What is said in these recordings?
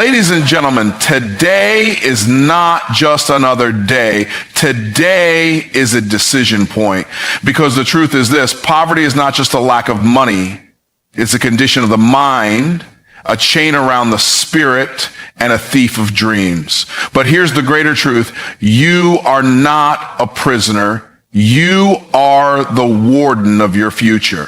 Ladies and gentlemen, today is not just another day. Today is a decision point, because the truth is this: poverty is not just a lack of money. It's a condition of the mind, a chain around the spirit, and a thief of dreams. But here's the greater truth: you are not a prisoner. You are the warden of your future.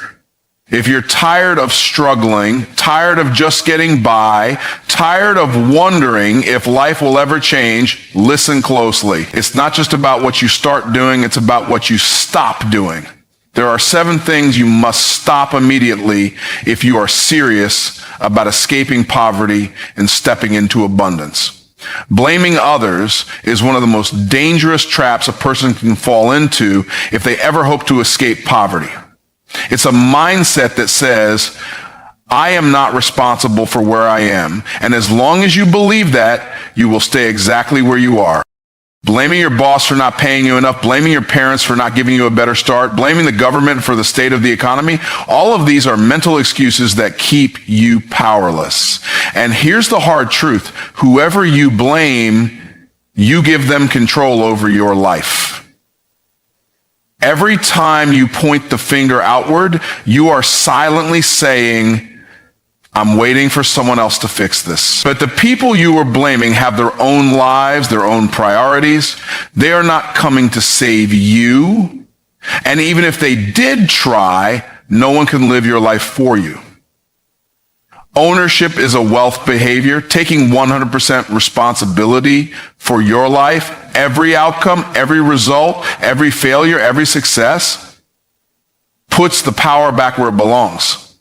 If you're tired of struggling, tired of just getting by, tired of wondering if life will ever change, listen closely. It's not just about what you start doing, it's about what you stop doing. There are 7 things you must stop immediately if you are serious about escaping poverty and stepping into abundance. Blaming others is one of the most dangerous traps a person can fall into if they ever hope to escape poverty. It's a mindset that says, I am not responsible for where I am. And as long as you believe that, you will stay exactly where you are. Blaming your boss for not paying you enough, blaming your parents for not giving you a better start, blaming the government for the state of the economy, all of these are mental excuses that keep you powerless. And here's the hard truth: whoever you blame, you give them control over your life. Every time you point the finger outward, you are silently saying, I'm waiting for someone else to fix this. But the people you are blaming have their own lives, their own priorities. They are not coming to save you. And even if they did try, no one can live your life for you. Ownership is a wealth behavior, taking 100% responsibility for your life, every outcome, every result, every failure, every success, puts the power back where it belongs,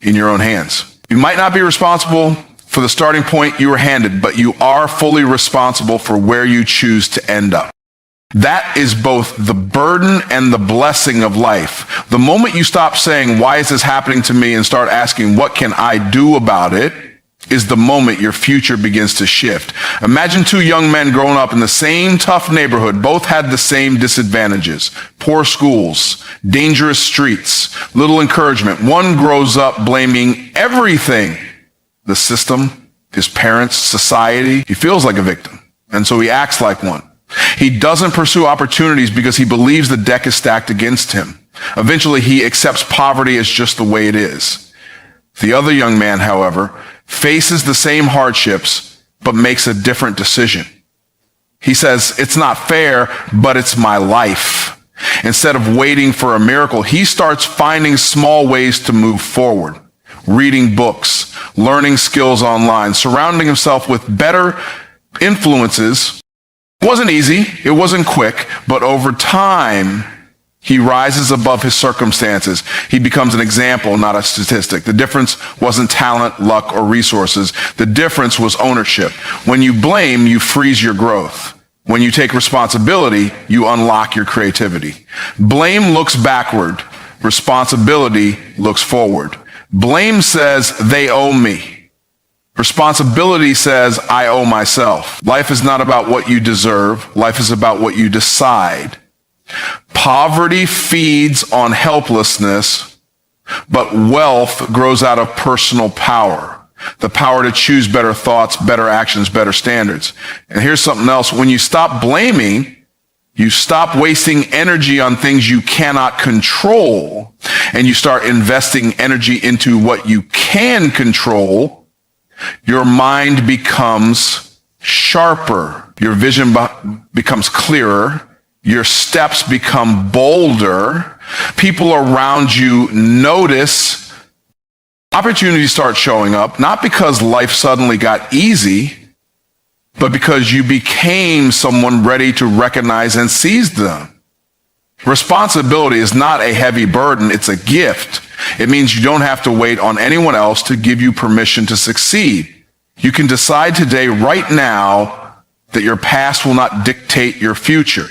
in your own hands. You might not be responsible for the starting point you were handed, but you are fully responsible for where you choose to end up. That is both the burden and the blessing of life. The moment you stop saying, why is this happening to me, and start asking, what can I do about it, is the moment your future begins to shift. Imagine 2 young men growing up in the same tough neighborhood. Both had the same disadvantages: poor schools, dangerous streets, little encouragement. One grows up blaming everything: the system, his parents, society. He feels like a victim, and so he acts like one. He doesn't pursue opportunities because he believes the deck is stacked against him. Eventually, he accepts poverty as just the way it is. The other young man, however, faces the same hardships, but makes a different decision. He says, it's not fair, but it's my life. Instead of waiting for a miracle, he starts finding small ways to move forward. Reading books, learning skills online, surrounding himself with better influences. It wasn't easy, it wasn't quick, but over time, he rises above his circumstances. He becomes an example, not a statistic. The difference wasn't talent, luck, or resources. The difference was ownership. When you blame, you freeze your growth. When you take responsibility, you unlock your creativity. Blame looks backward. Responsibility looks forward. Blame says, they owe me. Responsibility says, I owe myself. Life is not about what you deserve. Life is about what you decide. Poverty feeds on helplessness, but wealth grows out of personal power. The power to choose better thoughts, better actions, better standards. And here's something else. When you stop blaming, you stop wasting energy on things you cannot control, and you start investing energy into what you can control. Your mind becomes sharper. Your vision becomes clearer. Your steps become bolder. People around you notice. Opportunities start showing up, not because life suddenly got easy, but because you became someone ready to recognize and seize them. Responsibility is not a heavy burden, it's a gift. It means you don't have to wait on anyone else to give you permission to succeed. You can decide today, right now, that your past will not dictate your future.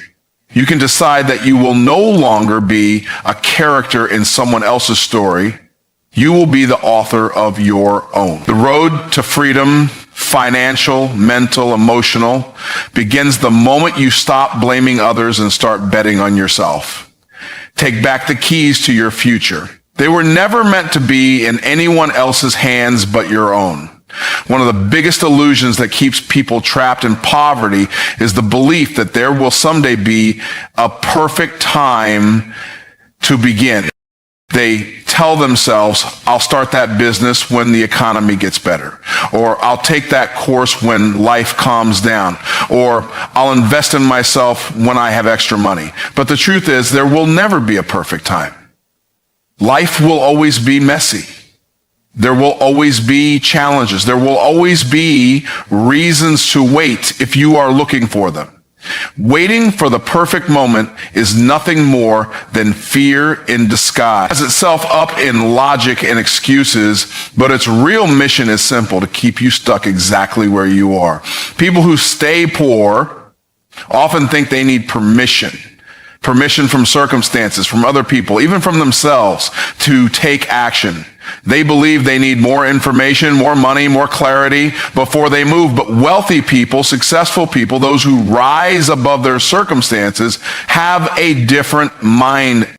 You can decide that you will no longer be a character in someone else's story. You will be the author of your own. The road to freedom, financial, mental, emotional, begins the moment you stop blaming others and start betting on yourself. Take back the keys to your future. They were never meant to be in anyone else's hands but your own. One of the biggest illusions that keeps people trapped in poverty is the belief that there will someday be a perfect time to begin. They tell themselves, I'll start that business when the economy gets better, or I'll take that course when life calms down, or I'll invest in myself when I have extra money. But the truth is, there will never be a perfect time. Life will always be messy. There will always be challenges. There will always be reasons to wait if you are looking for them. Waiting for the perfect moment is nothing more than fear in disguise. It has itself up in logic and excuses, but its real mission is simple: to keep you stuck exactly where you are. People who stay poor often think they need permission from circumstances, from other people, even from themselves, to take action. They believe they need more information, more money, more clarity before they move. But wealthy people, successful people, those who rise above their circumstances, have a different mind.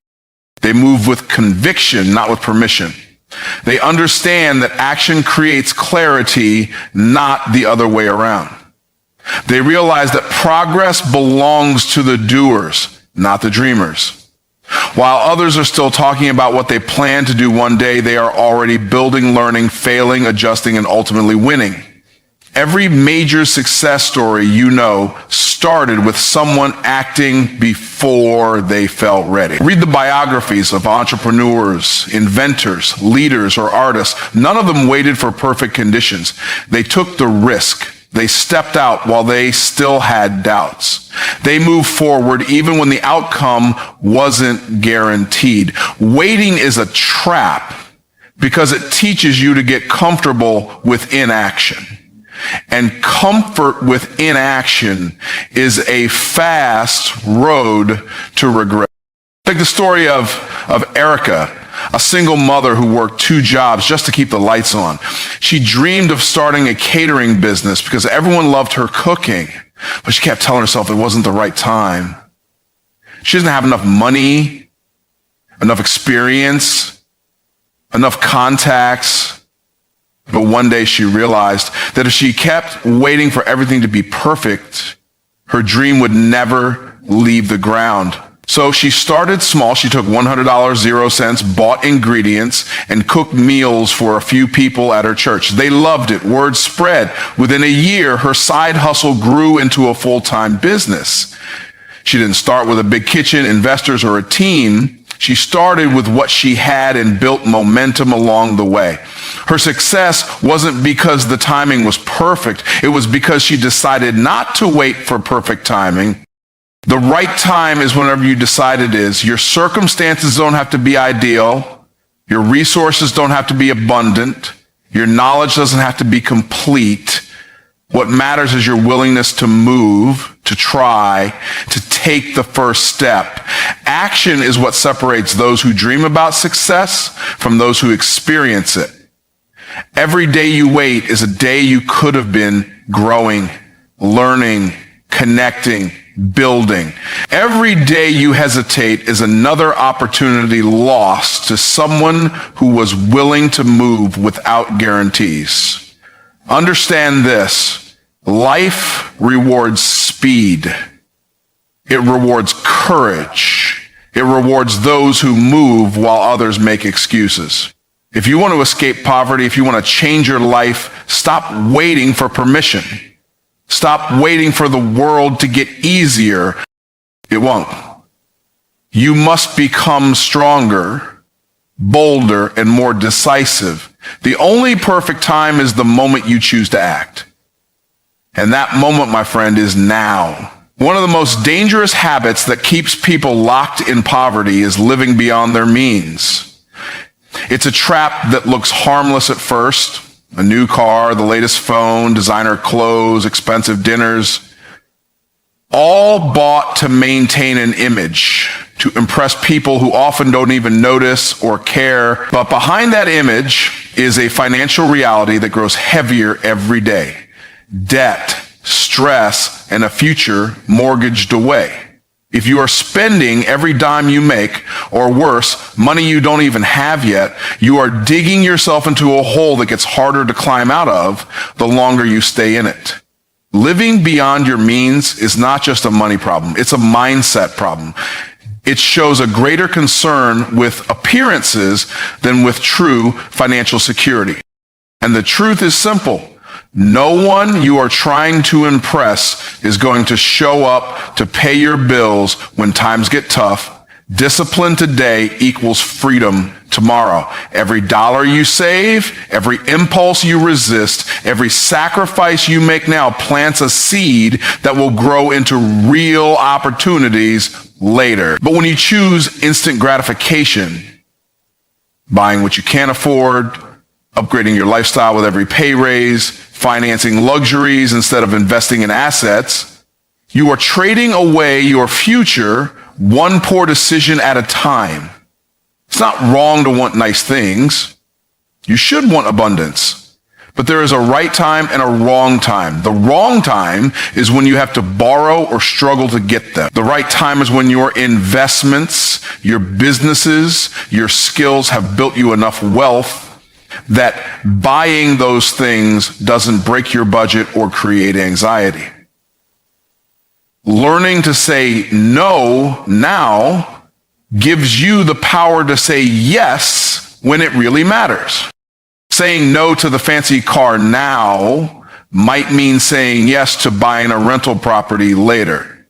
They move with conviction, not with permission. They understand that action creates clarity, not the other way around. They realize that progress belongs to the doers, not the dreamers. While others are still talking about what they plan to do one day, they are already building, learning, failing, adjusting, and ultimately winning. Every major success story you know started with someone acting before they felt ready. Read the biographies of entrepreneurs, inventors, leaders, or artists. None of them waited for perfect conditions. They took the risk. They stepped out while they still had doubts. They moved forward even when the outcome wasn't guaranteed. Waiting is a trap because it teaches you to get comfortable with inaction. And comfort with inaction is a fast road to regret. Take the story of Erica, a single mother who worked 2 jobs just to keep the lights on. She dreamed of starting a catering business because everyone loved her cooking, but she kept telling herself it wasn't the right time. She doesn't have enough money, enough experience, enough contacts. But one day she realized that if she kept waiting for everything to be perfect, her dream would never leave the ground. So she started small. She took $100, 0 cents, bought ingredients, and cooked meals for a few people at her church. They loved it. Word spread. Within a year, her side hustle grew into a full-time business. She didn't start with a big kitchen, investors, or a team. She started with what she had and built momentum along the way. Her success wasn't because the timing was perfect. It was because she decided not to wait for perfect timing. The right time is whenever you decide it is. Your circumstances don't have to be ideal. Your resources don't have to be abundant. Your knowledge doesn't have to be complete. What matters is your willingness to move, to try, to take the first step. Action is what separates those who dream about success from those who experience it. Every day you wait is a day you could have been growing, learning, connecting, building. Every day you hesitate is another opportunity lost to someone who was willing to move without guarantees. Understand this: life rewards speed. It rewards courage. It rewards those who move while others make excuses. If you want to escape poverty, if you want to change your life, stop waiting for permission. Stop waiting for the world to get easier. It won't. You must become stronger, bolder, and more decisive. The only perfect time is the moment you choose to act. And that moment, my friend, is now. One of the most dangerous habits that keeps people locked in poverty is living beyond their means. It's a trap that looks harmless at first. A new car, the latest phone, designer clothes, expensive dinners, all bought to maintain an image, to impress people who often don't even notice or care. But behind that image is a financial reality that grows heavier every day. Debt, stress, and a future mortgaged away. If you are spending every dime you make, or worse, money you don't even have yet, you are digging yourself into a hole that gets harder to climb out of the longer you stay in it. Living beyond your means is not just a money problem, it's a mindset problem. It shows a greater concern with appearances than with true financial security. And the truth is simple. No one you are trying to impress is going to show up to pay your bills when times get tough. Discipline today equals freedom tomorrow. Every dollar you save, every impulse you resist, every sacrifice you make now plants a seed that will grow into real opportunities later. But when you choose instant gratification, buying what you can't afford, upgrading your lifestyle with every pay raise, financing luxuries instead of investing in assets, you are trading away your future one poor decision at a time. It's not wrong to want nice things. You should want abundance. But there is a right time and a wrong time. The wrong time is when you have to borrow or struggle to get them. The right time is when your investments, your businesses, your skills have built you enough wealth that buying those things doesn't break your budget or create anxiety. Learning to say no now gives you the power to say yes when it really matters. Saying no to the fancy car now might mean saying yes to buying a rental property later.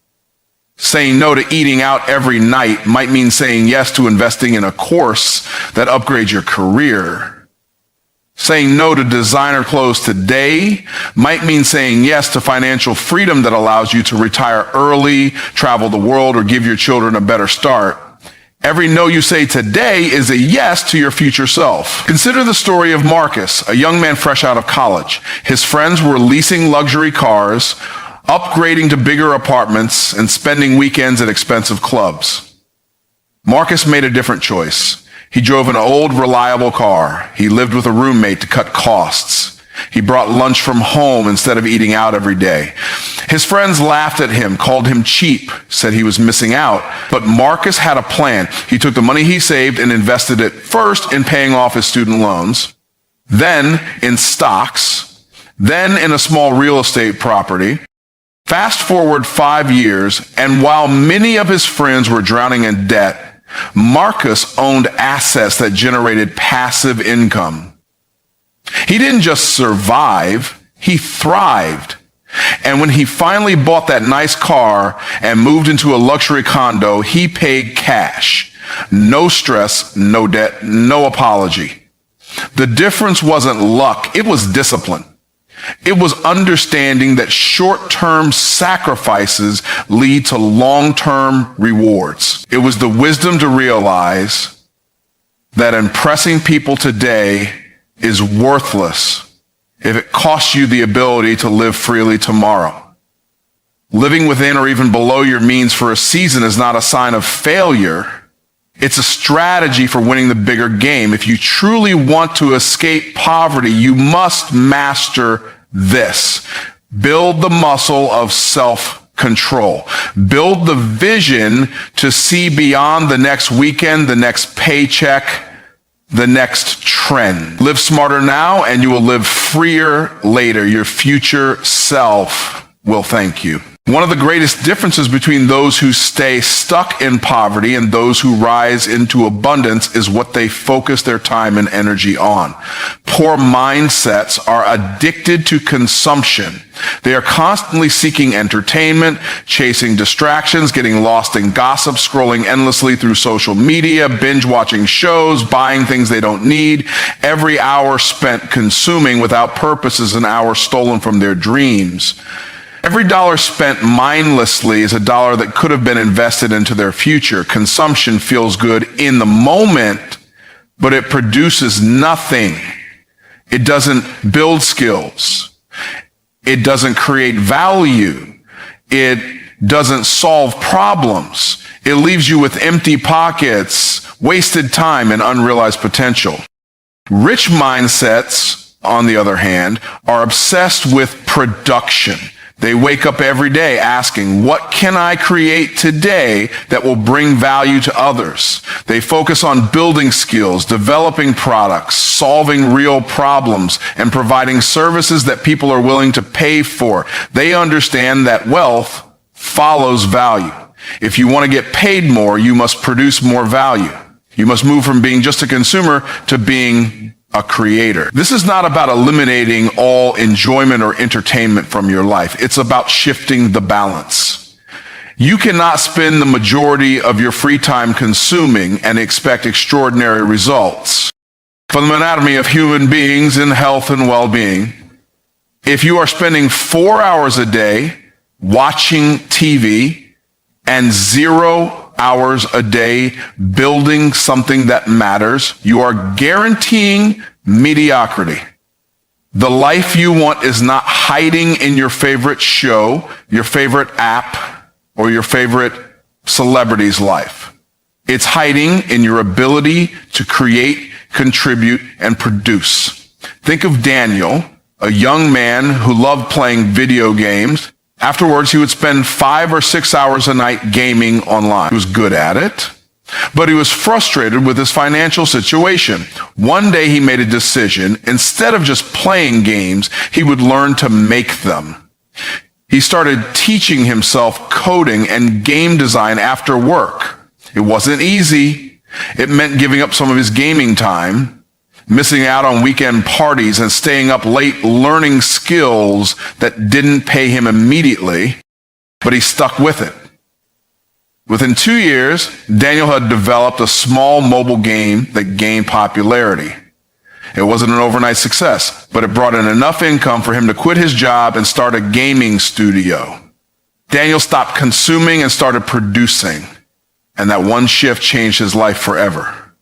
Saying no to eating out every night might mean saying yes to investing in a course that upgrades your career. Saying no to designer clothes today might mean saying yes to financial freedom that allows you to retire early, travel the world, or give your children a better start. Every no you say today is a yes to your future self. Consider the story of Marcus, a young man fresh out of college. His friends were leasing luxury cars, upgrading to bigger apartments, and spending weekends at expensive clubs. Marcus made a different choice. He drove an old, reliable car. He lived with a roommate to cut costs. He brought lunch from home instead of eating out every day. His friends laughed at him, called him cheap, said he was missing out. But Marcus had a plan. He took the money he saved and invested it first in paying off his student loans, then in stocks, then in a small real estate property. Fast forward 5 years, and while many of his friends were drowning in debt, Marcus owned assets that generated passive income. He didn't just survive, he thrived. And when he finally bought that nice car and moved into a luxury condo, he paid cash. No stress, no debt, no apology. The difference wasn't luck, it was discipline. It was understanding that short-term sacrifices lead to long-term rewards. It was the wisdom to realize that impressing people today is worthless if it costs you the ability to live freely tomorrow. Living within or even below your means for a season is not a sign of failure. It's a strategy for winning the bigger game. If you truly want to escape poverty, you must master this. Build the muscle of self-control. Build the vision to see beyond the next weekend, the next paycheck, the next trend. Live smarter now and you will live freer later. Your future self will thank you. One of the greatest differences between those who stay stuck in poverty and those who rise into abundance is what they focus their time and energy on. Poor mindsets are addicted to consumption. They are constantly seeking entertainment, chasing distractions, getting lost in gossip, scrolling endlessly through social media, binge watching shows, buying things they don't need. Every hour spent consuming without purpose is an hour stolen from their dreams. Every dollar spent mindlessly is a dollar that could have been invested into their future. Consumption feels good in the moment, but it produces nothing. It doesn't build skills. It doesn't create value. It doesn't solve problems. It leaves you with empty pockets, wasted time, and unrealized potential. Rich mindsets, on the other hand, are obsessed with production. They wake up every day asking, what can I create today that will bring value to others? They focus on building skills, developing products, solving real problems, and providing services that people are willing to pay for. They understand that wealth follows value. If you want to get paid more, you must produce more value. You must move from being just a consumer to being a creator. This is not about eliminating all enjoyment or entertainment from your life. It's about shifting the balance. You cannot spend the majority of your free time consuming and expect extraordinary results. From the anatomy of human beings in health and well-being, if you are spending 4 hours a day watching TV and 0 hours a day building something that matters, you are guaranteeing mediocrity. The life you want is not hiding in your favorite show, your favorite app, or your favorite celebrity's life. It's hiding in your ability to create, contribute, and produce. Think of Daniel, a young man who loved playing video games. Afterwards, he would spend 5 or 6 hours a night gaming online. He was good at it, but he was frustrated with his financial situation. One day he made a decision. Instead of just playing games, he would learn to make them. He started teaching himself coding and game design after work. It wasn't easy. It meant giving up some of his gaming time, missing out on weekend parties, and staying up late learning skills that didn't pay him immediately, but he stuck with it. Within 2 years, Daniel had developed a small mobile game that gained popularity. It wasn't an overnight success, but it brought in enough income for him to quit his job and start a gaming studio. Daniel stopped consuming and started producing, and that one shift changed his life forever.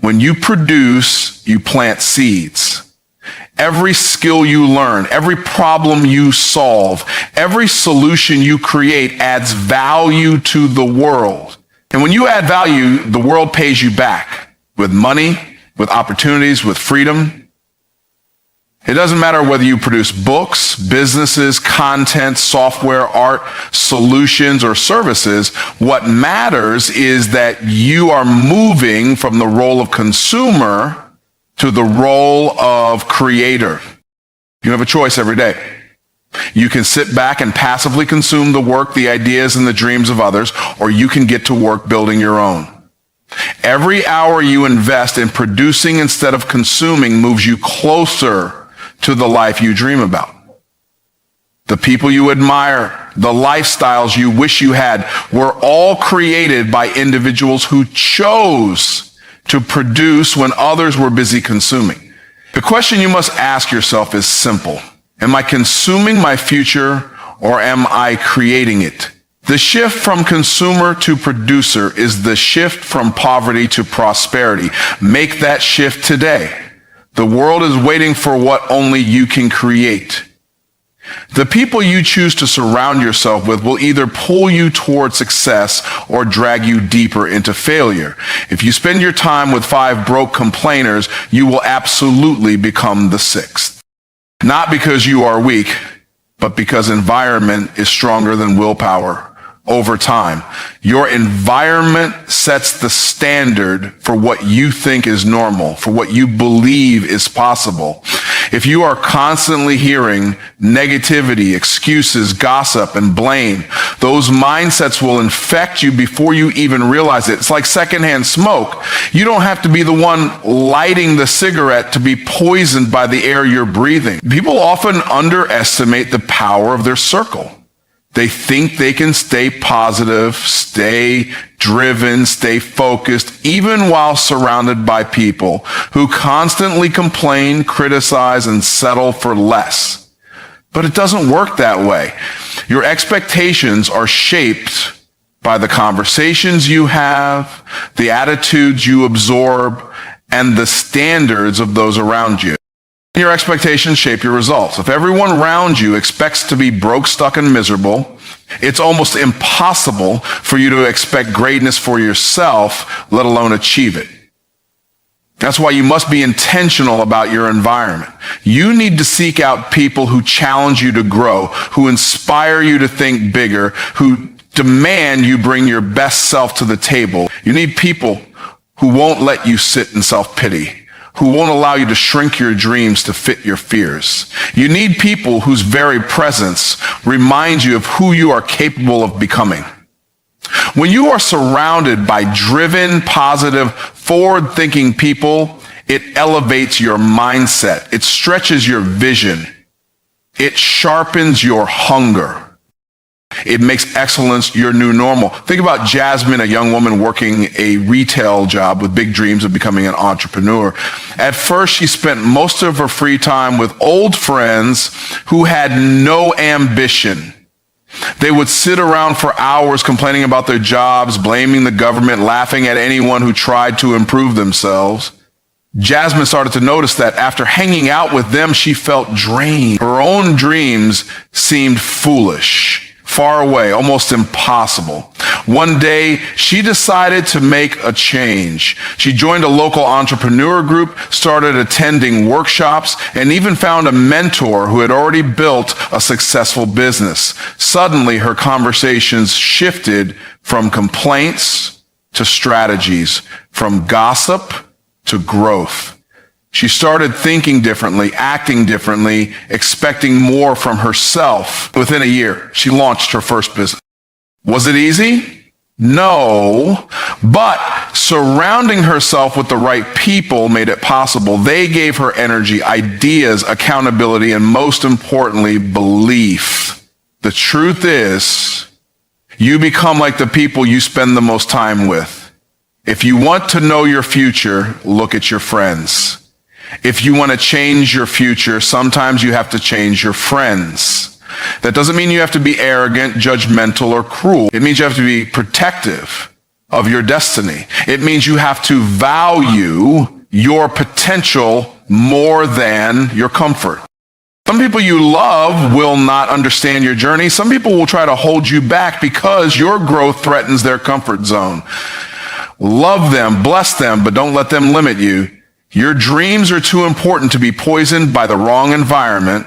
When you produce, you plant seeds. Every skill you learn, every problem you solve, every solution you create adds value to the world. And when you add value, the world pays you back with money, with opportunities, with freedom. It doesn't matter whether you produce books, businesses, content, software, art, solutions, or services. What matters is that you are moving from the role of consumer to the role of creator. You have a choice every day. You can sit back and passively consume the work, the ideas, and the dreams of others, or you can get to work building your own. Every hour you invest in producing instead of consuming moves you closer to the life you dream about. The people you admire, the lifestyles you wish you had, were all created by individuals who chose to produce when others were busy consuming. The question you must ask yourself is simple. Am I consuming my future, or am I creating it? The shift from consumer to producer is the shift from poverty to prosperity. Make that shift today. The world is waiting for what only you can create. The people you choose to surround yourself with will either pull you toward success or drag you deeper into failure. If you spend your time with 5 broke complainers, you will absolutely become the 6th. Not because you are weak, but because environment is stronger than willpower. Over time, your environment sets the standard for what you think is normal, for what you believe is possible. If you are constantly hearing negativity, excuses, gossip, and blame, those mindsets will infect you before you even realize it. It's like secondhand smoke. You don't have to be the one lighting the cigarette to be poisoned by the air you're breathing. People often underestimate the power of their circle. They think they can stay positive, stay driven, stay focused, even while surrounded by people who constantly complain, criticize, and settle for less. But it doesn't work that way. Your expectations are shaped by the conversations you have, the attitudes you absorb, and the standards of those around you. Your expectations shape your results. If everyone around you expects to be broke, stuck, and miserable, it's almost impossible for you to expect greatness for yourself, let alone achieve it. That's why you must be intentional about your environment. You need to seek out people who challenge you to grow, who inspire you to think bigger, who demand you bring your best self to the table. You need people who won't let you sit in self-pity, who won't allow you to shrink your dreams to fit your fears. You need people whose very presence reminds you of who you are capable of becoming. When you are surrounded by driven, positive, forward-thinking people, it elevates your mindset. It stretches your vision. It sharpens your hunger. It makes excellence your new normal. Think about Jasmine, a young woman working a retail job with big dreams of becoming an entrepreneur. At first, she spent most of her free time with old friends who had no ambition. They would sit around for hours complaining about their jobs, blaming the government, laughing at anyone who tried to improve themselves. Jasmine started to notice that after hanging out with them, she felt drained. Her own dreams seemed foolish, far away, almost impossible. One day, she decided to make a change. She joined a local entrepreneur group, started attending workshops, and even found a mentor who had already built a successful business. Suddenly, her conversations shifted from complaints to strategies, from gossip to growth. She started thinking differently, acting differently, expecting more from herself. Within a year, she launched her first business. Was it easy? No, but surrounding herself with the right people made it possible. They gave her energy, ideas, accountability, and most importantly, belief. The truth is, you become like the people you spend the most time with. If you want to know your future, look at your friends. If you want to change your future, sometimes you have to change your friends. That doesn't mean you have to be arrogant, judgmental, or cruel. It means you have to be protective of your destiny. It means you have to value your potential more than your comfort. Some people you love will not understand your journey. Some people will try to hold you back because your growth threatens their comfort zone. Love them, bless them, but don't let them limit you. Your dreams are too important to be poisoned by the wrong environment.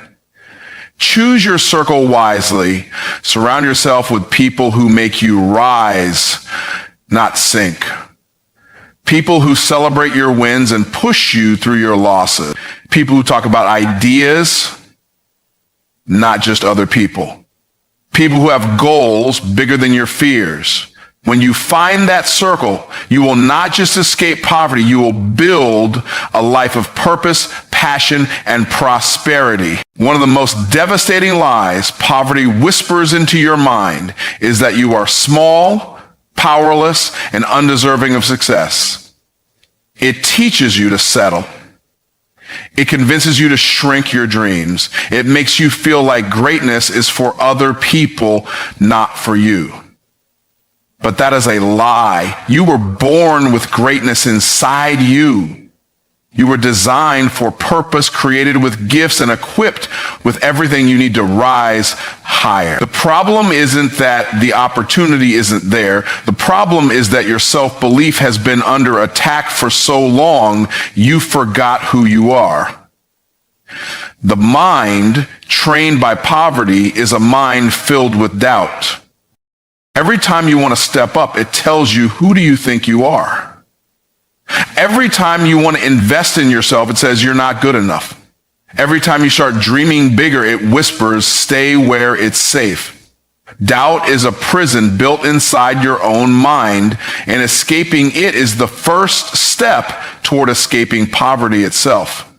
Choose your circle wisely. Surround yourself with people who make you rise, not sink. People who celebrate your wins and push you through your losses. People who talk about ideas, not just other people. People who have goals bigger than your fears. When you find that circle, you will not just escape poverty, you will build a life of purpose, passion, and prosperity. One of the most devastating lies poverty whispers into your mind is that you are small, powerless, and undeserving of success. It teaches you to settle. It convinces you to shrink your dreams. It makes you feel like greatness is for other people, not for you. But that is a lie. You were born with greatness inside you. You were designed for purpose, created with gifts, and equipped with everything you need to rise higher. The problem isn't that the opportunity isn't there. The problem is that your self-belief has been under attack for so long, you forgot who you are. The mind trained by poverty is a mind filled with doubt. Every time you want to step up, it tells you, who do you think you are? Every time you want to invest in yourself, it says you're not good enough. Every time you start dreaming bigger, it whispers, stay where it's safe. Doubt is a prison built inside your own mind, and escaping it is the first step toward escaping poverty itself.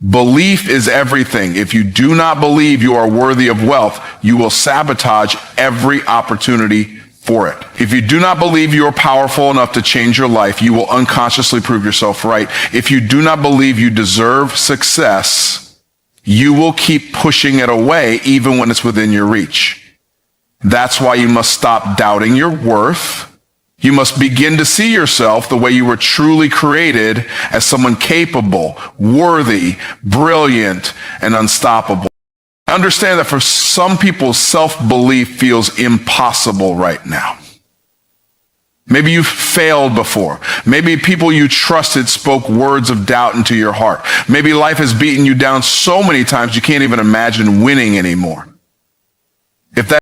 Belief is everything. If you do not believe you are worthy of wealth, you will sabotage every opportunity for it. If you do not believe you are powerful enough to change your life, you will unconsciously prove yourself right. If you do not believe you deserve success, you will keep pushing it away even when it's within your reach. That's why you must stop doubting your worth. You must begin to see yourself the way you were truly created, as someone capable, worthy, brilliant, and unstoppable. Understand that for some people, self-belief feels impossible right now. Maybe you've failed before. Maybe people you trusted spoke words of doubt into your heart. Maybe life has beaten you down so many times you can't even imagine winning anymore. If that